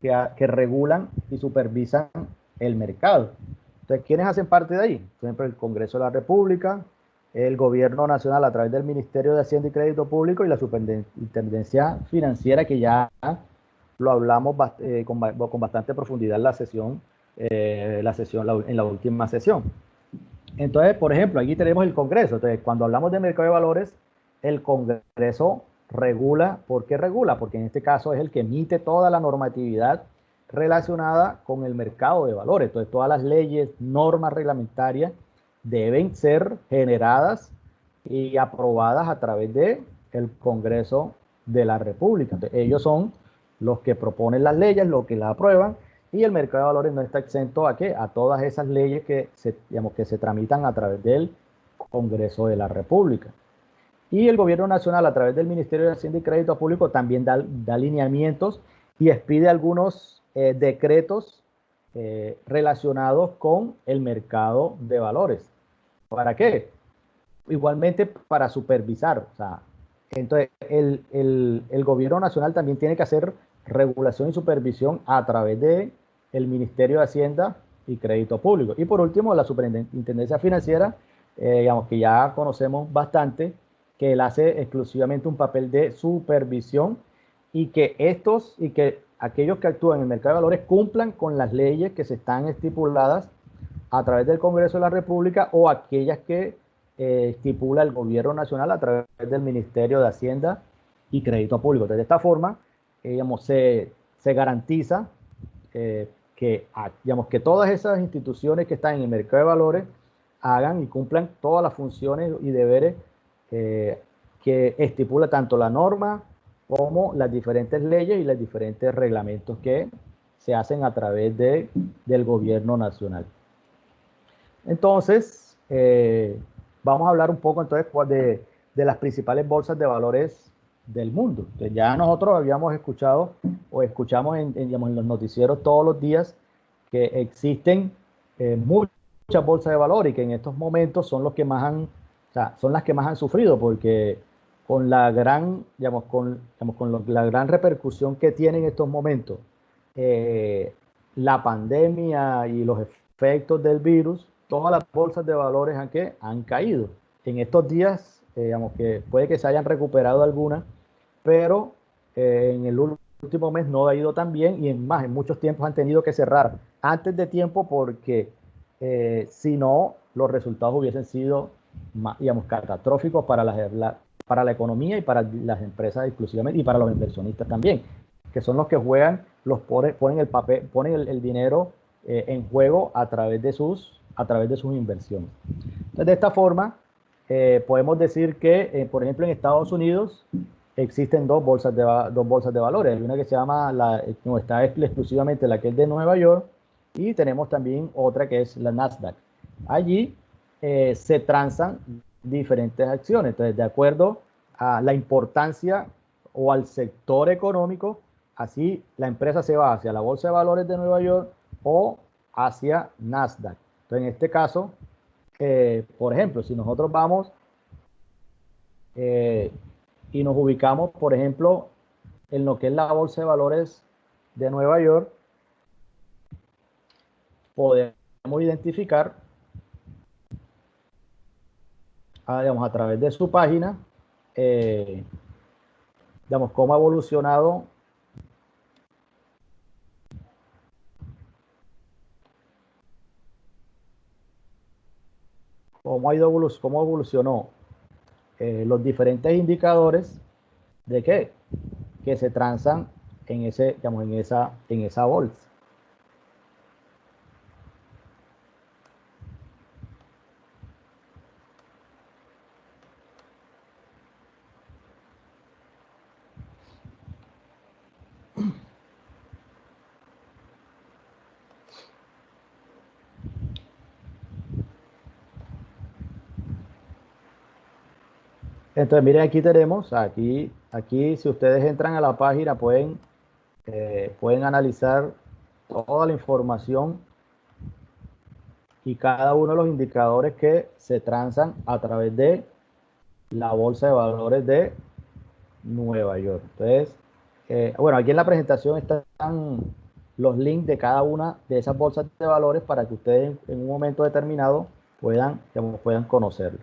que regulan y supervisan el mercado. Entonces, ¿quiénes hacen parte de ahí? Por ejemplo, el Congreso de la República, el Gobierno Nacional a través del Ministerio de Hacienda y Crédito Público y la Superintendencia Financiera, que ya lo hablamos con bastante profundidad en en la última sesión. Entonces, por ejemplo, aquí tenemos el Congreso. Entonces, cuando hablamos de mercado de valores, el Congreso regula. ¿Por qué regula? Porque en este caso es el que emite toda la normatividad relacionada con el mercado de valores. Entonces, todas las leyes, normas reglamentarias deben ser generadas y aprobadas a través del Congreso de la República. Entonces, ellos son los que proponen las leyes, los que las aprueban, y el mercado de valores no está exento a qué, a todas esas leyes digamos, que se tramitan a través del Congreso de la República. Y el gobierno nacional, a través del Ministerio de Hacienda y Crédito Público, también da lineamientos y expide algunos decretos relacionados con el mercado de valores. ¿Para qué? Igualmente para supervisar. O sea, entonces, el gobierno nacional también tiene que hacer regulación y supervisión a través de el Ministerio de Hacienda y Crédito Público. Y por último, la Superintendencia Financiera, digamos que ya conocemos bastante, que él hace exclusivamente un papel de supervisión y que aquellos que actúan en el mercado de valores cumplan con las leyes que se están estipuladas a través del Congreso de la República o aquellas que estipula el gobierno nacional a través del Ministerio de Hacienda y Crédito Público. De esta forma, digamos, se garantiza digamos, que todas esas instituciones que están en el mercado de valores hagan y cumplan todas las funciones y deberes que estipula tanto la norma como las diferentes leyes y los diferentes reglamentos que se hacen a través del gobierno nacional. Entonces, vamos a hablar un poco entonces de las principales bolsas de valores del mundo. Entonces, ya nosotros habíamos escuchado o escuchamos digamos, en los noticieros todos los días que existen muchas bolsas de valores y que en estos momentos son los que más o sea, son las que más han sufrido porque con la gran, digamos, la gran repercusión que tiene en estos momentos la pandemia y los efectos del virus, todas las bolsas de valores han caído. En estos días, digamos que puede que se hayan recuperado algunas, pero en el último mes no ha ido tan bien y en muchos tiempos han tenido que cerrar antes de tiempo porque si no, los resultados hubiesen sido, digamos, catastróficos para para la economía y para las empresas exclusivamente y para los inversionistas también, que son los que juegan, ponen el papel, ponen el dinero en juego a través de sus inversiones. Entonces, de esta forma, podemos decir que, por ejemplo, en Estados Unidos existen dos bolsas de valores. Hay una que se llama, no está exclusivamente la que es de Nueva York, y tenemos también otra que es la Nasdaq. Allí se transan diferentes acciones. Entonces, de acuerdo a la importancia o al sector económico, así la empresa se va hacia la Bolsa de Valores de Nueva York o hacia Nasdaq. Entonces, en este caso, por ejemplo, si nosotros vamos y nos ubicamos, por ejemplo, en lo que es la Bolsa de Valores de Nueva York, podemos identificar, digamos, a través de su página, digamos, cómo ha evolucionado cómo evolucionó los diferentes indicadores de que se transan digamos, en esa bolsa. Entonces, miren, aquí tenemos, aquí si ustedes entran a la página pueden analizar toda la información y cada uno de los indicadores que se transan a través de la Bolsa de Valores de Nueva York. Entonces, bueno, aquí en la presentación están los links de cada una de esas bolsas de valores para que ustedes en un momento determinado puedan conocerlo.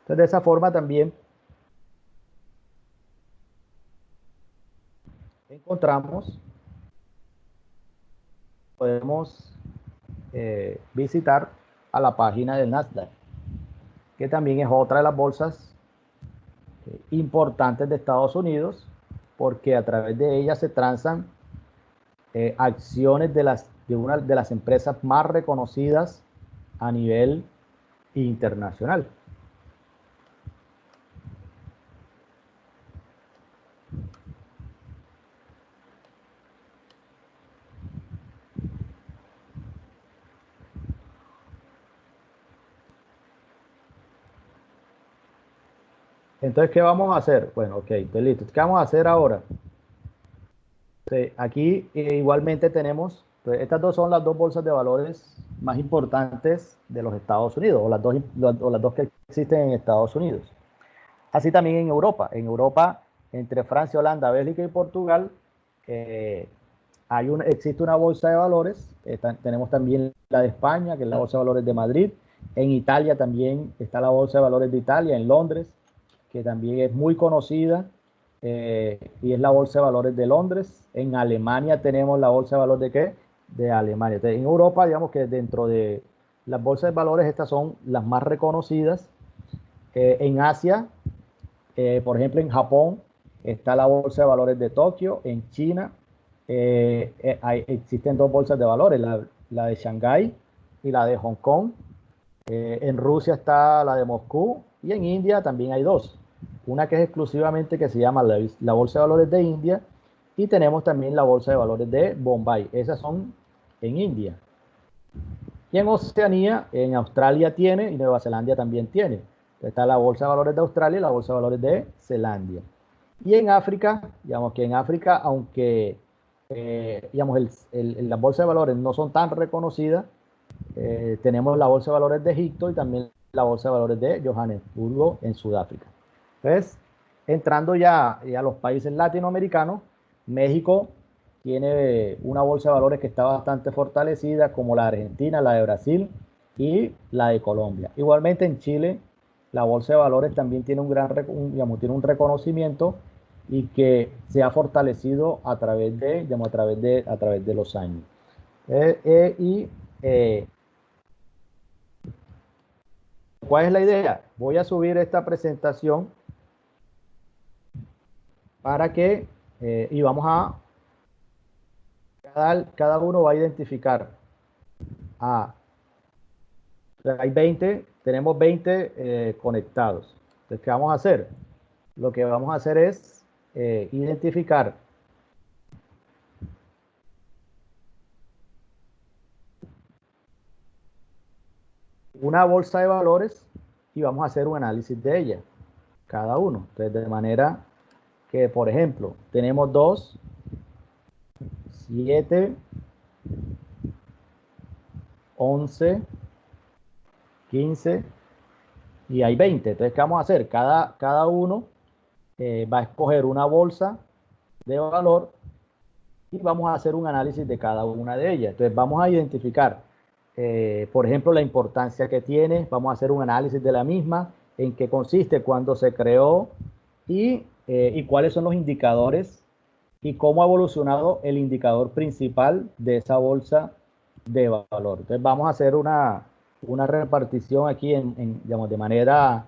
Entonces, de esa forma también podemos visitar a la página del Nasdaq, que también es otra de las bolsas importantes de Estados Unidos, porque a través de ella se transan acciones de las de una de las empresas más reconocidas a nivel internacional. Entonces, ¿qué vamos a hacer? Bueno, ok, estoy listo. ¿Qué vamos a hacer ahora? Aquí igualmente tenemos, pues, estas dos son las dos bolsas de valores más importantes de los Estados Unidos, o las dos que existen en Estados Unidos. Así también en Europa. En Europa, entre Francia, Holanda, Bélgica y Portugal, existe una bolsa de valores. Tenemos también la de España, que es la bolsa de valores de Madrid. En Italia también está la bolsa de valores de Italia, en Londres, que también es muy conocida, y es la bolsa de valores de Londres. En Alemania tenemos la bolsa de valores de ¿qué? De Alemania. Entonces, en Europa, digamos que dentro de las bolsas de valores, estas son las más reconocidas. En Asia, por ejemplo, en Japón está la bolsa de valores de Tokio. En China existen dos bolsas de valores, la de Shanghái y la de Hong Kong. En Rusia está la de Moscú, y en India también hay dos. Una que es exclusivamente, que se llama la Bolsa de Valores de India, y tenemos también la Bolsa de Valores de Bombay. Esas son en India. Y en Oceanía, en Australia tiene, y Nueva Zelanda también tiene. Está la Bolsa de Valores de Australia y la Bolsa de Valores de Zelandia. Y en África, digamos que en África, aunque digamos, las bolsas de valores no son tan reconocidas, tenemos la Bolsa de Valores de Egipto y también la Bolsa de Valores de Johannesburgo en Sudáfrica. Entonces, entrando ya a los países latinoamericanos, México tiene una bolsa de valores que está bastante fortalecida, como la de Argentina, la de Brasil y la de Colombia. Igualmente en Chile, la bolsa de valores también tiene tiene un reconocimiento, y que se ha fortalecido a través de los años. ¿Cuál es la idea? Voy a subir esta presentación para que, y vamos a, cada uno va a identificar tenemos 20 conectados. Entonces, ¿qué vamos a hacer? Lo que vamos a hacer es identificar una bolsa de valores y vamos a hacer un análisis de ella, cada uno. Entonces, de manera que, por ejemplo, tenemos 2, 7, 11, 15 y hay 20. Entonces, ¿qué vamos a hacer? Cada uno va a escoger una bolsa de valor y vamos a hacer un análisis de cada una de ellas. Entonces, vamos a identificar, por ejemplo, la importancia que tiene. Vamos a hacer un análisis de la misma, en qué consiste, cuándo se creó y cuáles son los indicadores y cómo ha evolucionado el indicador principal de esa bolsa de valor. Entonces, vamos a hacer una repartición aquí digamos, de manera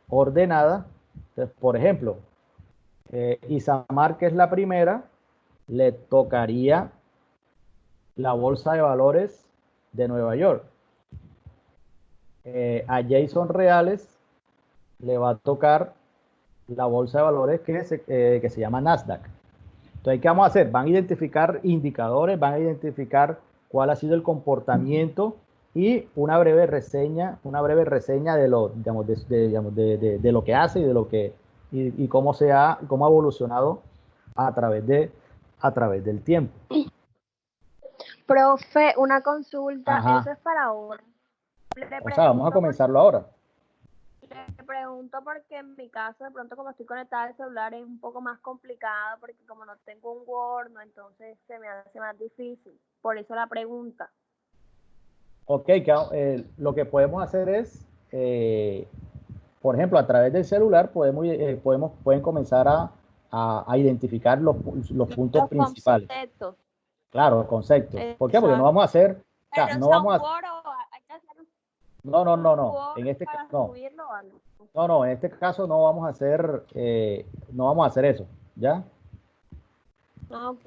ordenada. Entonces, por ejemplo, Isamar, que es la primera, le tocaría la bolsa de valores de Nueva York. A Jason Reales le va a tocar la bolsa de valores que se llama Nasdaq. Entonces, ¿qué vamos a hacer? Van a identificar indicadores, van a identificar cuál ha sido el comportamiento y una breve reseña de lo, digamos, de lo que hace y de lo que y cómo ha evolucionado a través del tiempo. Profe, una consulta. Ajá. Eso es para ahora. O sea, vamos a comenzarlo ahora. Le pregunto porque en mi caso, de pronto, como estoy conectada al celular, es un poco más complicado, porque como no tengo un Word, ¿no? Entonces se me hace más difícil. Por eso la pregunta. Ok, lo que podemos hacer es, por ejemplo, a través del celular pueden comenzar a identificar los puntos principales. Conceptos. Claro, conceptos. ¿Por qué? Porque no Exacto. vamos a hacer, o sea, Pero no vamos a... Word o hay que hacer No, un Word en este para no. subirlo o algo. No, en este caso no vamos a hacer eso, ¿ya? Ok.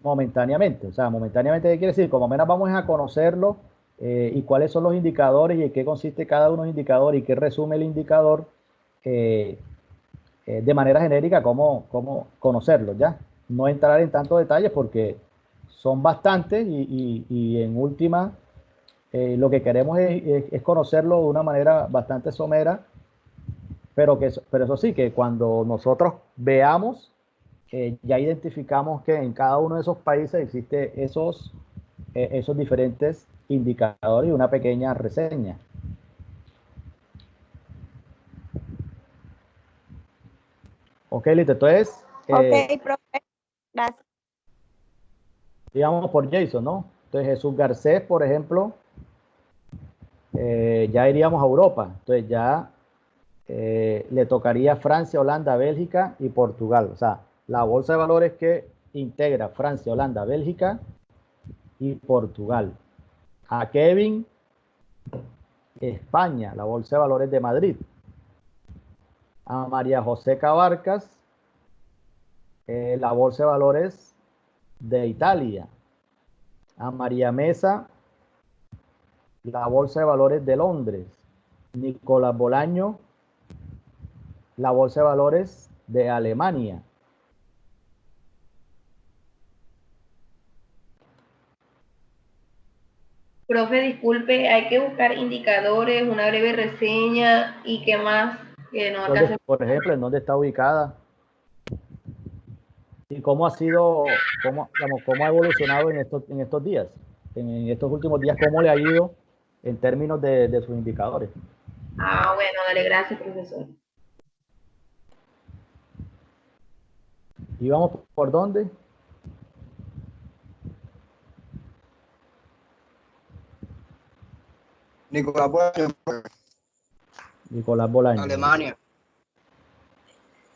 momentáneamente. O sea, momentáneamente, ¿qué quiere decir? Como menos vamos a conocerlo y cuáles son los indicadores y en qué consiste cada uno de los indicadores y qué resume el indicador de manera genérica, cómo conocerlos, ¿ya? No entrar en tantos detalles porque son bastantes y en última lo que queremos es conocerlo de una manera bastante somera, pero eso sí, que cuando nosotros veamos, ya identificamos que en cada uno de esos países existe esos diferentes indicadores y una pequeña reseña. Ok, listo. Entonces, Ok, profe, gracias. digamos por Jason, ¿no? Entonces Jesús Garcés, por ejemplo, ya iríamos a Europa. Entonces ya le tocaría Francia, Holanda, Bélgica y Portugal. O sea, la bolsa de valores que integra Francia, Holanda, Bélgica y Portugal. A Kevin, España, la bolsa de valores de Madrid. A María José Cabarcas, la bolsa de valores de Italia. A María Mesa, la bolsa de valores de Londres. Nicolás Bolaño, la bolsa de valores de Alemania. Profe, disculpe, hay que buscar indicadores, una breve reseña y qué más que no alcance. Por ejemplo, en dónde está ubicada y cómo ha sido, digamos, cómo ha evolucionado en estos días, en estos últimos días, cómo le ha ido en términos de sus indicadores. Ah, bueno, dale, gracias, profesor. ¿Y vamos por dónde? Nicolás Bolaño, Nicolás Bolaño. Alemania.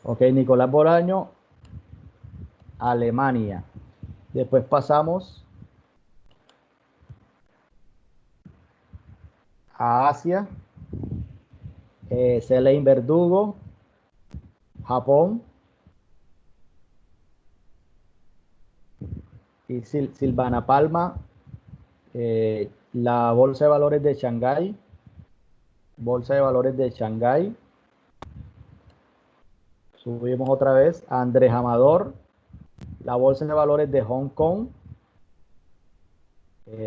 Ok, Nicolás Bolaño, Alemania. Después pasamos a Asia. Selene Verdugo, Japón. Y Silvana Palma, la Bolsa de Valores de Shanghái. Bolsa de Valores de Shanghái. Subimos otra vez a Andrés Amador, la Bolsa de Valores de Hong Kong.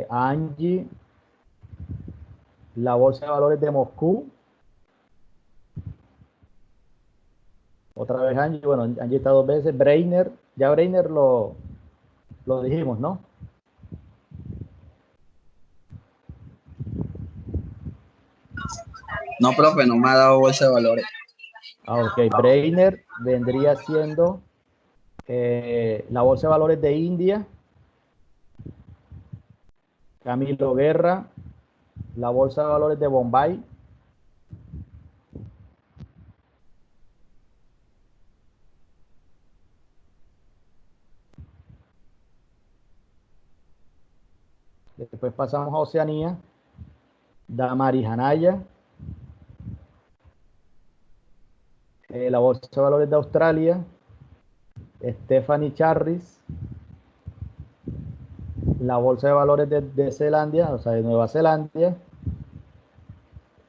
Angie, la Bolsa de Valores de Moscú. Otra vez Angie, bueno, Angie está 2 veces. Breiner, ya Breiner lo dijimos, ¿no? No, profe, no me ha dado bolsa de valores. Ah, ok, Breiner vendría siendo la Bolsa de Valores de India. Camilo Guerra, la Bolsa de Valores de Bombay. Después pasamos a Oceanía. Damaris Anaya, la Bolsa de Valores de Australia. Stephanie Charris, la Bolsa de Valores de Zelandia, o sea, de Nueva Zelanda.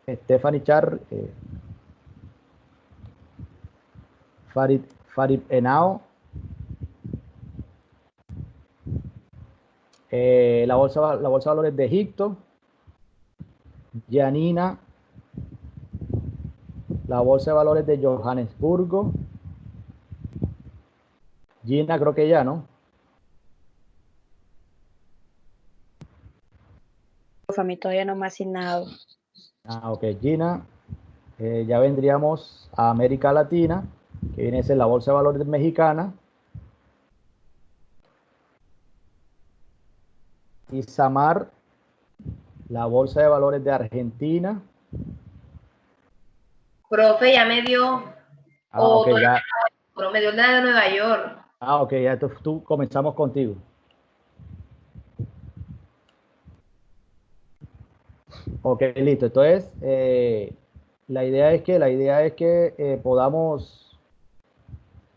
Stephanie Charris, Farid Henao, la bolsa de Valores de Egipto. Janina, la Bolsa de Valores de Johannesburgo. Gina, creo que ya, ¿no? A mí todavía no me ha asignado. Ah, ok, Gina. Ya vendríamos a América Latina, que viene a ser la Bolsa de Valores mexicana. Isamar, la Bolsa de Valores de Argentina. Profe, ya me dio, Ah, ok, ya. pero me dio la de Nueva York. Ah, ok, ya tú comenzamos contigo. Ok, listo. Entonces, la idea es que podamos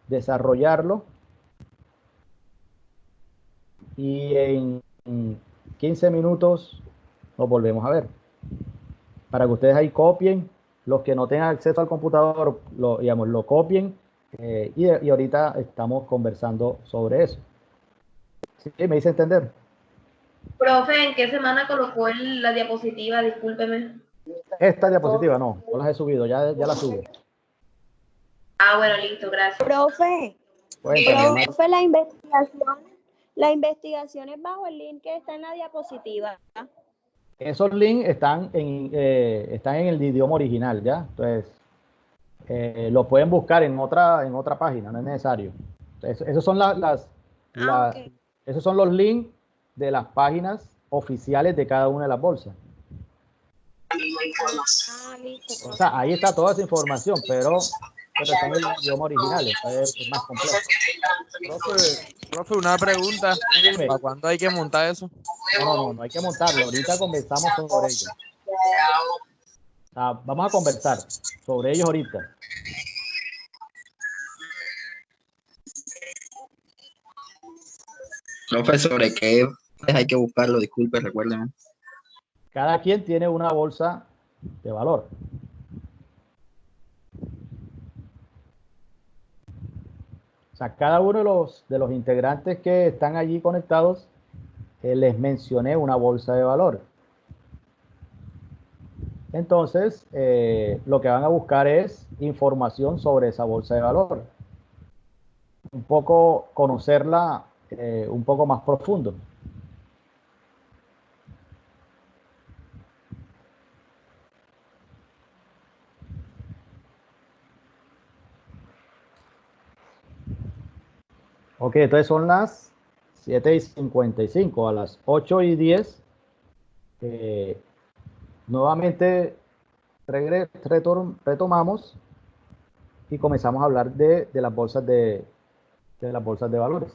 desarrollarlo y en 15 minutos nos volvemos a ver. Para que ustedes ahí copien, los que no tengan acceso al computador, digamos, lo copien y ahorita estamos conversando sobre eso. ¿Sí? ¿Me hice entender? Profe, ¿en qué semana colocó la diapositiva? Discúlpeme. Esta diapositiva no las he subido, ya la subo. Ah, bueno, listo, gracias. Profe, Cuéntame, profe, la investigación es bajo el link que está en la diapositiva. esos links están en el idioma original, ¿ya? Entonces, lo pueden buscar en otra página, no es necesario. Entonces, esos son Ok. esos son los links de las páginas oficiales de cada una de las bolsas. Listo. O sea, ahí está toda esa información, pero está en el idioma original, entonces es más complejo. Profe, una pregunta. Dime. ¿Para cuándo hay que montar eso? No hay que montarlo. Ahorita conversamos sobre ello. O sea, vamos a conversar sobre ellos ahorita. Profe, ¿sobre qué hay que buscarlo? Disculpe, recuérdeme. Cada quien tiene una bolsa de valor. O sea, cada uno de los integrantes que están allí conectados, les mencioné una bolsa de valor. Entonces, lo que van a buscar es información sobre esa bolsa de valor. Un poco conocerla un poco más profundo. Ok, entonces son las 7:55. A las 8:10 nuevamente retomamos y comenzamos a hablar de las bolsas de valores.